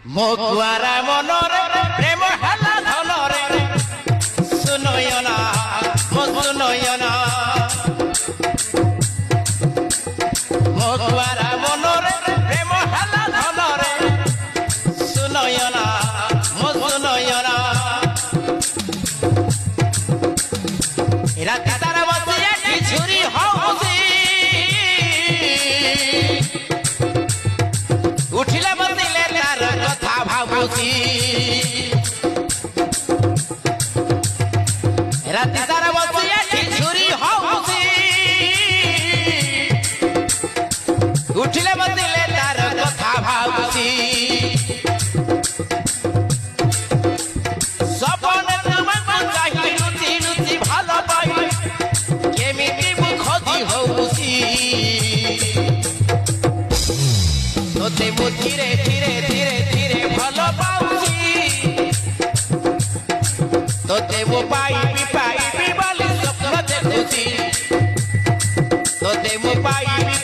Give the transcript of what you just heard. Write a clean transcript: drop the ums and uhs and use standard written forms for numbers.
মকুয়ারা মনরে প্রেম হেলা ধনরে শুনয়না শুনয়না মকুয়ারা মনরে প্রেম হেলা ধনরে শুনয়না শুনয়না রাতে তারা বসে কি ছুরি হউছি উঠিলে বসিলে তার কথা ভাবুছি রাতে তারা বসে কি ছুরি হউছি উঠিলে বসিলে তার কথা ভাবুছি সপনে তোমাকে চাহি লুচি লুচি ভালো পাই কেমিতি খোঁজি হউছি তোতে মু ধীরে ধীরে ধীরে ধীরে ভালো পাউছি তোতে মু পাইবি পাইবি বলি স্বপ্ন দেখুছি তোতে মু পাইবি